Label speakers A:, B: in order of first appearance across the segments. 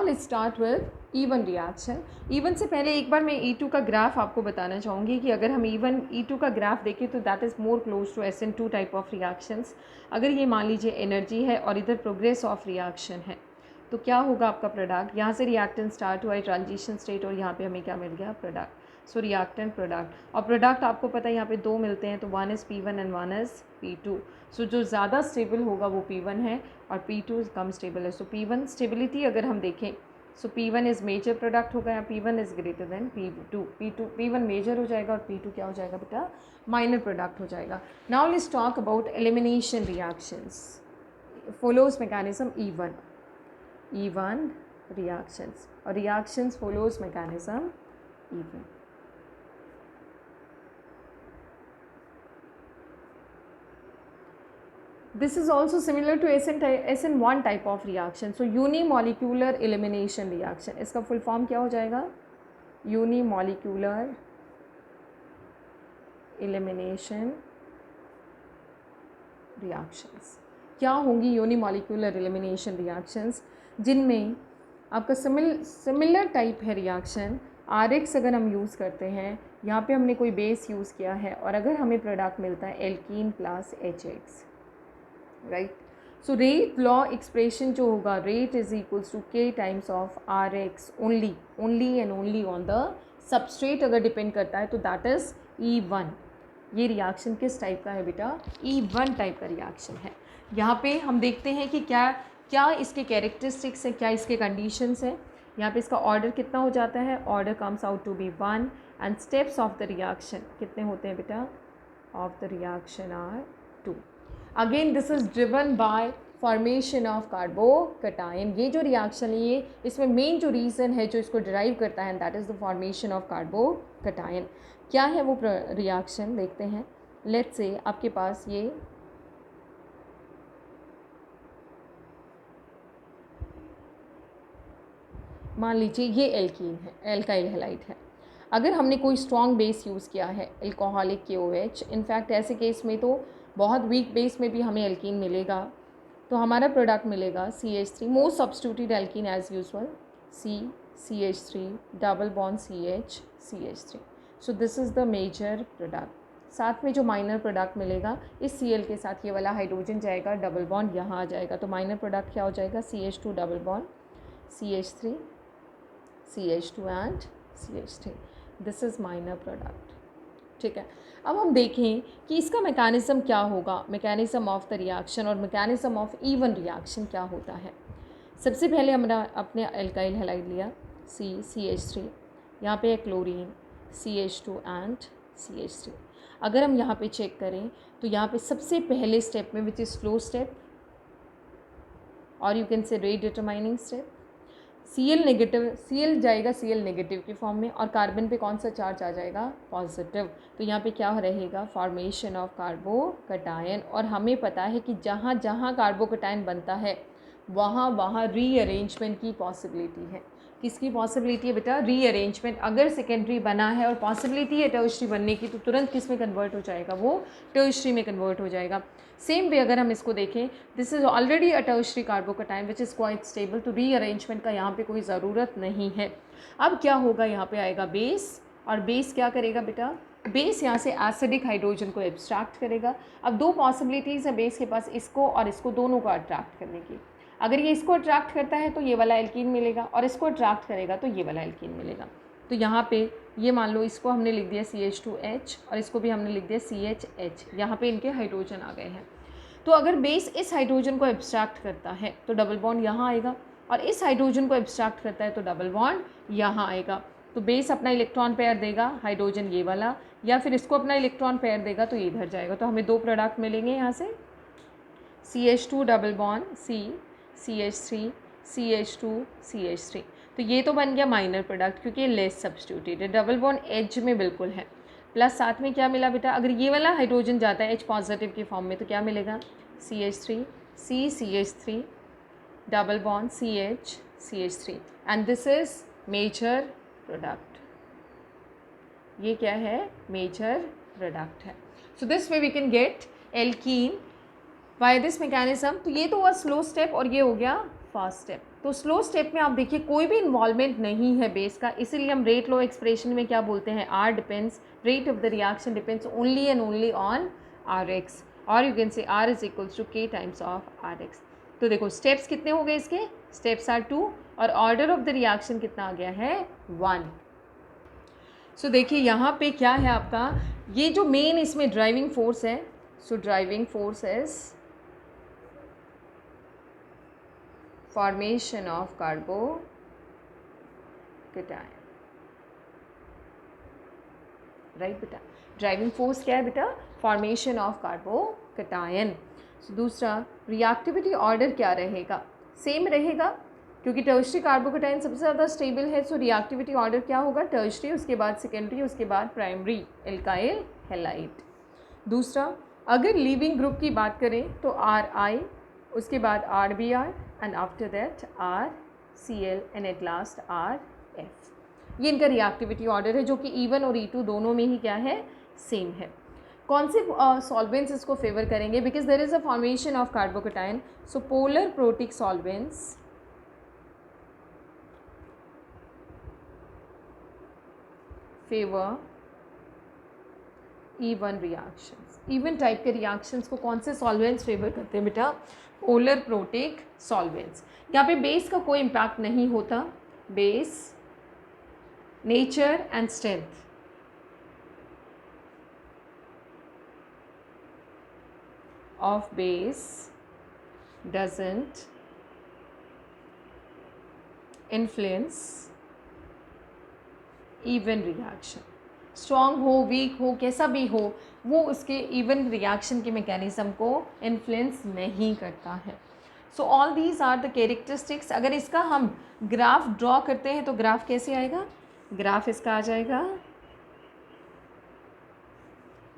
A: Now let's start with even reaction. Even से पहले एक बार मैं E2 का ग्राफ आपको बताना चाहूँगी कि अगर हम ईवन E2 का ग्राफ देखें तो that is more close to SN2 type of reactions. अगर ये मान लीजिए एनर्जी है और इधर प्रोग्रेस ऑफ रिएक्शन है, तो क्या होगा आपका प्रोडक्ट. यहाँ से रिएक्टेंट स्टार्ट हुआ है ट्रांजिशन स्टेट और यहाँ पे हमें क्या मिल गया, प्रोडक्ट. सो रिएक्टेंट प्रोडक्ट, और प्रोडक्ट आपको पता है यहाँ पे दो मिलते हैं, तो one is P1 and one is P2. सो जो ज़्यादा स्टेबल होगा वो P1 है और P2 कम स्टेबल है. सो P1 स्टेबिलिटी अगर हम देखें, सो P1 इज़ मेजर प्रोडक्ट होगा, या P1 is greater than P2. P1 major हो जाएगा और P2 क्या हो जाएगा बेटा, माइनर प्रोडक्ट हो जाएगा. Now let's talk about elimination reactions. Follows mechanism E1 reactions, or reactions follows mechanism E1. This is also similar to SN1 type of reaction. So unimolecular elimination reaction, इसका full form क्या हो जाएगा, unimolecular elimination reactions. क्या होंगी unimolecular elimination reactions, जिनमें आपका similar type है reaction. RX अगर हम यूज़ करते हैं, यहाँ पे हमने कोई बेस यूज़ किया है और अगर हमें प्रोडक्ट मिलता है alkene plus HX, right. So rate law expression जो होगा, rate is equals to K times of RX only and only on the substrate. अगर डिपेंड करता है तो दैट इज़ E1. ये रिएक्शन किस टाइप का है बेटा, E1 टाइप का रिएक्शन है. यहाँ पे हम देखते हैं कि क्या क्या इसके कैरेक्टरिस्टिक्स हैं, क्या इसके कंडीशंस हैं. यहाँ पे इसका ऑर्डर कितना हो जाता है, order comes out to be 1 and steps of the reaction कितने होते हैं बेटा, of the reaction are 2. Again this is driven by formation of carbocation. ये जो रिएक्शन है, ये इसमें मेन जो रीज़न है जो इसको ड्राइव करता है, that is the formation of carbocation. क्या है वो रिएक्शन, देखते हैं. लेट्स से आपके पास ये मान लीजिए ये एल्कीन है, एल्काइल हैलाइड है. अगर हमने कोई स्ट्रॉन्ग बेस यूज़ किया है, एल्कोहलिक KOH, इनफैक्ट ऐसे केस में तो बहुत वीक बेस में भी हमें एल्कीन मिलेगा, तो हमारा प्रोडक्ट मिलेगा CH3, most substituted alkene as usual, CH3 double bond CH3. So this is the major product. साथ में जो माइनर प्रोडक्ट मिलेगा, इस Cl के साथ ये वाला हाइड्रोजन जाएगा, डबल बॉन्ड यहाँ आ जाएगा, तो माइनर प्रोडक्ट क्या हो जाएगा, CH2 double bond CH3 CH2 and CH3. This is minor product. ठीक है. अब हम देखें कि इसका मैकेनिज़्म क्या होगा, मैकेनिज़्म ऑफ द रिएक्शन और मैकेनिज़्म ऑफ इवन रिएक्शन क्या होता है. सबसे पहले हमने अपने एल्काइल हैलाइड लिया CH3, यहाँ पे है क्लोरीन CH2 एंड CH3. अगर हम यहाँ पे चेक करें तो यहाँ पे सबसे पहले स्टेप में, विच इज़ फ्लो स्टेप और यू कैन से rate determining step, Cl negative, Cl जाएगा Cl नेगेटिव के फॉर्म में और कार्बन पे कौन सा चार्ज आ जाएगा, पॉजिटिव. तो यहाँ पे क्या रहेगा, फॉर्मेशन ऑफ कार्बोकटायन. और हमें पता है कि जहाँ जहाँ कार्बोकटायन बनता है वहाँ वहाँ रीअरेंजमेंट की पॉसिबिलिटी है. किसकी पॉसिबिलिटी है बेटा, रीअरेंजमेंट. अगर सेकेंडरी बना है और पॉसिबिलिटी है टर्शरी बनने की, तो तुरंत किस में कन्वर्ट हो जाएगा, वो टर्शरी में कन्वर्ट हो जाएगा. सेम वे अगर हम इसको देखें, this is already a tertiary carbocation which is quite stable, तो रीअरेंजमेंट का यहाँ पे कोई ज़रूरत नहीं है. अब क्या होगा, यहाँ पे आएगा बेस, और बेस क्या करेगा बेटा, बेस यहाँ से एसिडिक हाइड्रोजन को एब्स्ट्रैक्ट करेगा. अब दो पॉसिबिलिटीज़ हैं बेस के पास, इसको और इसको दोनों को अट्रैक्ट करने की. अगर ये इसको अट्रैक्ट करता है तो ये वाला एल्कीन मिलेगा, और इसको अट्रैक्ट करेगा तो ये वाला एल्कीन मिलेगा. तो यहाँ पे ये मान लो इसको हमने लिख दिया CH2H और इसको भी हमने लिख दिया CHH. यहाँ पे इनके हाइड्रोजन आ गए हैं. तो अगर बेस इस हाइड्रोजन को एब्स्ट्रैक्ट करता है तो डबल बॉन्ड यहाँ आएगा, और इस हाइड्रोजन को एब्स्ट्रैक्ट करता है तो डबल बॉन्ड यहाँ आएगा. तो बेस अपना इलेक्ट्रॉन पेयर देगा, हाइड्रोजन ये वाला, या फिर इसको अपना इलेक्ट्रॉन पेयर देगा तो ये इधर जाएगा. तो हमें दो प्रोडक्ट मिलेंगे यहाँ से, CH2 double bond CH3 CH2 CH3. तो ये तो बन गया माइनर प्रोडक्ट क्योंकि ये लेस सब्स्टिट्यूटेड, डबल बॉन्ड एज में बिल्कुल है. प्लस साथ में क्या मिला बेटा, अगर ये वाला हाइड्रोजन जाता है H पॉजिटिव के फॉर्म में तो क्या मिलेगा, CH3 CH3 double bond CH3. And this is major product. ये क्या है, मेजर प्रोडक्ट है. So this way we can get alkene by this mechanism. तो ये तो हुआ स्लो स्टेप और ये हो गया फास्ट स्टेप. तो स्लो स्टेप में आप देखिए कोई भी इन्वॉल्वमेंट नहीं है बेस का, इसीलिए हम रेट लॉ एक्सप्रेशन में क्या बोलते हैं, R depends, rate of the reaction depends only and only on R X, और you can say R is equals to K times of R X. तो देखो स्टेप्स कितने हो गए इसके, स्टेप्स आर 2 और ऑर्डर ऑफ द रिएक्शन कितना आ गया है 1। सो देखिए यहाँ पे क्या है आपका, ये जो मेन इसमें ड्राइविंग फोर्स है, so driving force is formation of carbocation, right बेटा। ड्राइविंग फोर्स क्या है बेटा, फॉर्मेशन ऑफ कार्बोकटायन। दूसरा रिएक्टिविटी ऑर्डर क्या रहेगा, सेम रहेगा क्योंकि टर्शरी कार्बोकटायन सबसे ज़्यादा स्टेबल है, सो रिएक्टिविटी ऑर्डर क्या होगा, टर्शरी, उसके बाद सेकेंडरी, उसके बाद प्राइमरी एल्काइल हैलाइड। दूसरा अगर लीविंग ग्रुप की बात करें तो आर आई, उसके बाद R B R and after that R C L and at last R F. ये इनका रिएक्टिविटी ऑर्डर है जो कि E1 और E2 दोनों में ही क्या है, सेम है। कौन से सॉल्वेंट्स इसको फेवर करेंगे, because there is a formation of carbocation, so polar protic solvents favour E1 reactions. E one type के रिएक्शंस को कौन से सॉल्वेंट्स फेवर करते हैं बेटा, पोलर प्रोटिक सॉल्वेंट्स। यहाँ पे बेस का कोई इम्पैक्ट नहीं होता, base nature and strength of base doesn't influence E one reaction. Strong हो, वीक हो, कैसा भी हो, वो उसके इवन रिएक्शन के मैकेनिज्म को इन्फ्लुएंस नहीं करता है। So all these are the characteristics. अगर इसका हम ग्राफ ड्रॉ करते हैं तो ग्राफ कैसे आएगा, ग्राफ इसका आ जाएगा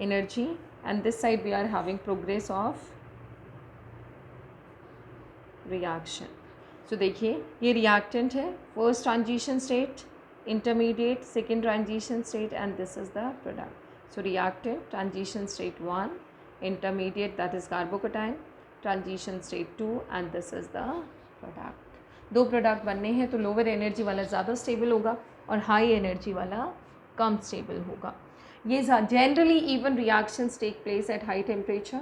A: energy and this side we are having progress of reaction. So देखिए ये रिएक्टेंट है, first transition state, intermediate, second transition state, and this is the product. So reactant transition state 1, intermediate that is carbocation, transition state 2 and this is the product. दो product बनने हैं तो lower energy वाला ज़्यादा stable होगा और high energy वाला कम stable होगा। ये generally E one reactions take place at high temperature,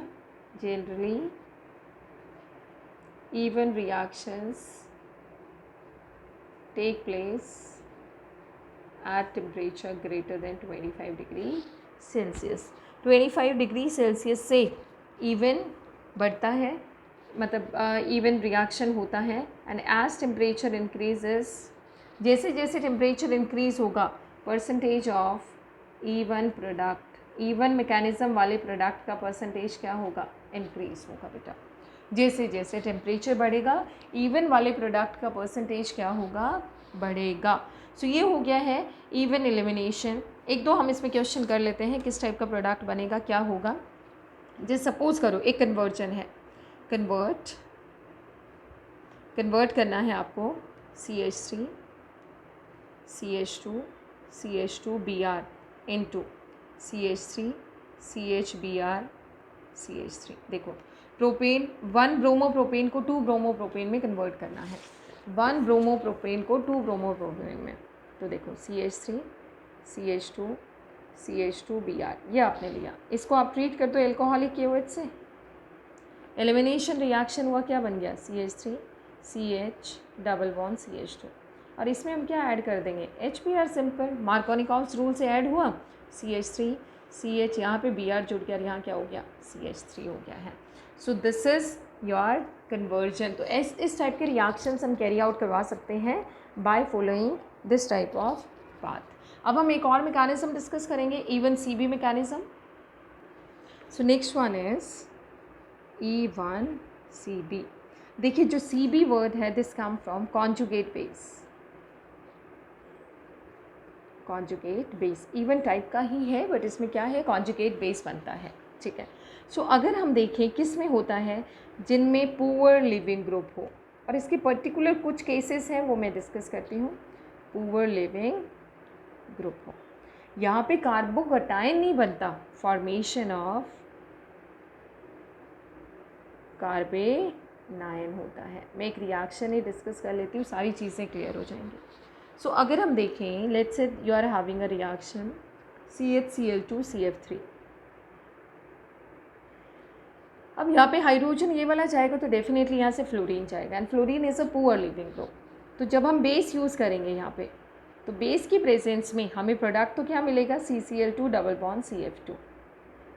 A: generally E one reactions take place at temperature greater than 25 degree Celsius। 25 degree Celsius से इवन बढ़ता है, मतलब इवन रिएक्शन होता है। एंड एज टेम्परेचर इंक्रीजेस, जैसे जैसे टेम्परेचर इंक्रीज होगा percentage of even product, even mechanism वाले प्रोडक्ट का परसेंटेज क्या होगा, इंक्रीज होगा बेटा। जैसे जैसे टेम्परेचर बढ़ेगा इवन वाले प्रोडक्ट का परसेंटेज क्या होगा, बढ़ेगा। सो ये हो गया है इवन एलिमिनेशन। एक दो हम इसमें क्वेश्चन कर लेते हैं, किस टाइप का प्रोडक्ट बनेगा, क्या होगा। जैसे सपोज करो एक कन्वर्जन है, कन्वर्ट करना है आपको CH3 CH2 CH2Br into CH3 CHBr CH3। देखो प्रोपेन, 1 ब्रोमोप्रोपेन को 2 ब्रोमोप्रोपेन में कन्वर्ट करना है, 1 ब्रोमोप्रोपेन को 2 ब्रोमोप्रोपेन में। तो देखो CH3 CH2 CH2Br ये आपने लिया, इसको आप ट्रीट कर दो एल्कोहलिक KOH से, एलिमिनेशन रिएक्शन हुआ, क्या बन गया CH3 CH double bond CH2 और इसमें हम क्या ऐड कर देंगे HBr, सिंपल मार्कोनिकॉव्स रूल से ऐड हुआ CH3 CH, यहाँ पे Br जुड़ गया, यहाँ क्या हो गया CH3 हो गया है। So this is your conversion. तो इस टाइप के रिएक्शंस हम कैरी आउट करवा सकते हैं by following this type of path. अब हम एक और मैकेनिज्म डिस्कस करेंगे, even CB mechanism. So next one is E1 CB। देखिए जो CB वर्ड है this come from conjugate base, conjugate base even type का ही है बट इसमें क्या है, कॉन्जुगेट बेस बनता है, ठीक है। सो अगर हम देखें किस में होता है, जिनमें पुअर लिविंग ग्रुप हो, और इसके पर्टिकुलर कुछ केसेस हैं वो मैं डिस्कस करती हूँ। पुअर लिविंग ग्रुप हो, यहाँ पे कार्बोकटायन नहीं बनता, फॉर्मेशन ऑफ कार्बेनोइड 9 होता है। मैं एक रिएक्शन ही डिस्कस कर लेती हूँ, सारी चीज़ें क्लियर हो जाएंगी। सो अगर हम देखें, let's say you are having a reaction CHCl2CF3। अब यहाँ पे हाइड्रोजन ये वाला जाएगा तो डेफिनेटली यहाँ से फ्लोरीन जाएगा, and fluorine is a poor leaving group. तो जब हम बेस यूज़ करेंगे यहाँ पे, तो बेस की प्रेजेंस में हमें प्रोडक्ट तो क्या मिलेगा, CCl2 double bond CF2।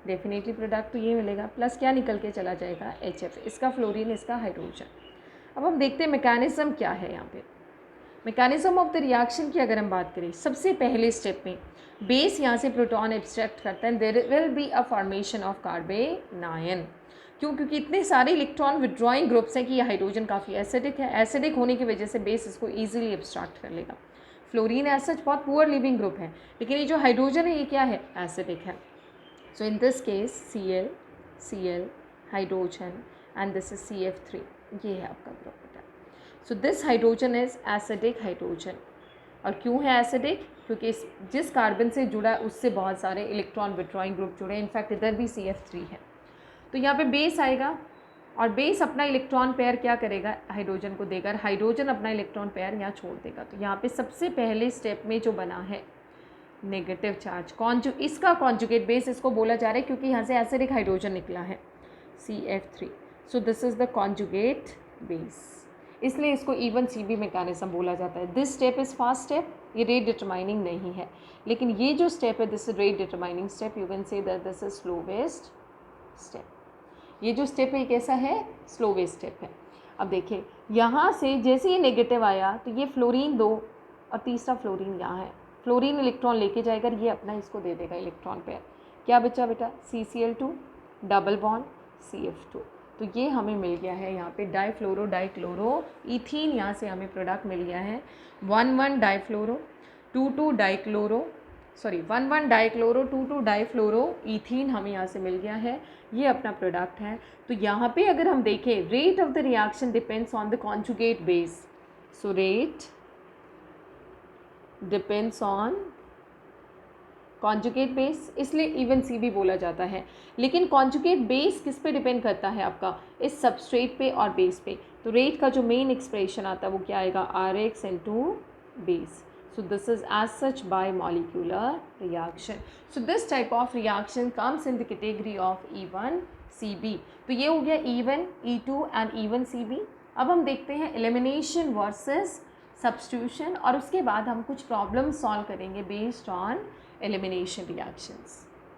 A: Definitely product तो ये मिलेगा, प्लस क्या निकल के चला जाएगा, HF। इसका फ्लोरीन, इसका हाइड्रोजन। अब हम देखते हैं मैकेनिज्म क्या है यहाँ पे। मैकेनिज्म ऑफ द रिएक्शन की अगर हम बात करें, सबसे पहले स्टेप में बेस यहाँ से प्रोटॉन एब्स्ट्रैक्ट करता है, there will be a formation of carbanion. क्यों? क्योंकि इतने सारे इलेक्ट्रॉन विड्रॉइंग ग्रुप्स हैं कि ये हाइड्रोजन काफ़ी एसिडिक है। एसिडिक होने की वजह से बेस इसको ईजिली एब्स्ट्रैक्ट कर लेगा। फ्लोरीन एज सच बहुत पुअर लिविंग ग्रुप है, लेकिन ये जो हाइड्रोजन है ये क्या है, एसिडिक है। So in this case Cl hydrogen and this is CF3, ये है आपका ग्रुप बेटा। So this hydrogen is acidic hydrogen. और क्यों है एसिडिक? क्योंकि जिस कार्बन से जुड़ा है उससे बहुत सारे इलेक्ट्रॉन विड्रॉइंग ग्रुप जुड़े हैं। इनफैक्ट इधर भी CF3 है। तो यहाँ पे बेस आएगा और बेस अपना इलेक्ट्रॉन पेयर क्या करेगा, हाइड्रोजन को देगा, और हाइड्रोजन अपना इलेक्ट्रॉन पेयर यहाँ छोड़ देगा। तो यहाँ पे सबसे पहले स्टेप में जो बना है नेगेटिव चार्ज, इसका कॉन्जुगेट बेस इसको बोला जा रहा है क्योंकि यहाँ से एसिडिक हाइड्रोजन निकला है CF3। So this is the conjugate base, इसलिए इसको इवन CB मैकेनिज्म बोला जाता है। This step is fast step, ये रेट डिटरमाइनिंग नहीं है, लेकिन ये जो स्टेप है this is rate determining step. You can say that this is slowest step. ये जो स्टेप है कैसा है, स्लोवेस्ट स्टेप है। अब देखिए यहाँ से जैसे ये नेगेटिव आया तो ये फ्लोरीन 2 और तीसरा फ्लोरीन यहाँ है, फ्लोरीन इलेक्ट्रॉन लेके जाएगा, ये अपना इसको दे देगा इलेक्ट्रॉन पेयर। क्या बचा बेटा, CCl2 डबल बॉन्ड CF2। तो ये हमें मिल गया है यहाँ पे डाईफ्लोरो डाईक्लोरो इथीन, यहाँ से हमें प्रोडक्ट मिल गया है 1,1 डाईफ्लोरो 2,2 डाईक्लोरो 2,2 डाईफ्लोरो इथीन हमें यहाँ से मिल गया है। ये अपना प्रोडक्ट है। तो यहाँ पे अगर हम देखें, rate of the reaction depends on the conjugate base. So rate depends on conjugate base, इसलिए इवन CB बोला जाता है। लेकिन कॉन्जुगेट बेस किस पे डिपेंड करता है आपका, इस सबस्ट्रेट पे और बेस पे। तो रेट का जो मेन एक्सप्रेशन आता है वो क्या आएगा, RX into base. So this is as such bimolecular reaction. So this type of reaction comes in the category of E1 CB. तो ये हो गया E1 E2 and E1 CB। अब हम देखते हैं एलिमिनेशन वर्सेस सब्स्टिट्यूशन, और उसके बाद हम कुछ प्रॉब्लम सॉल्व करेंगे बेस्ड ऑन एलिमिनेशन रिएक्शंस।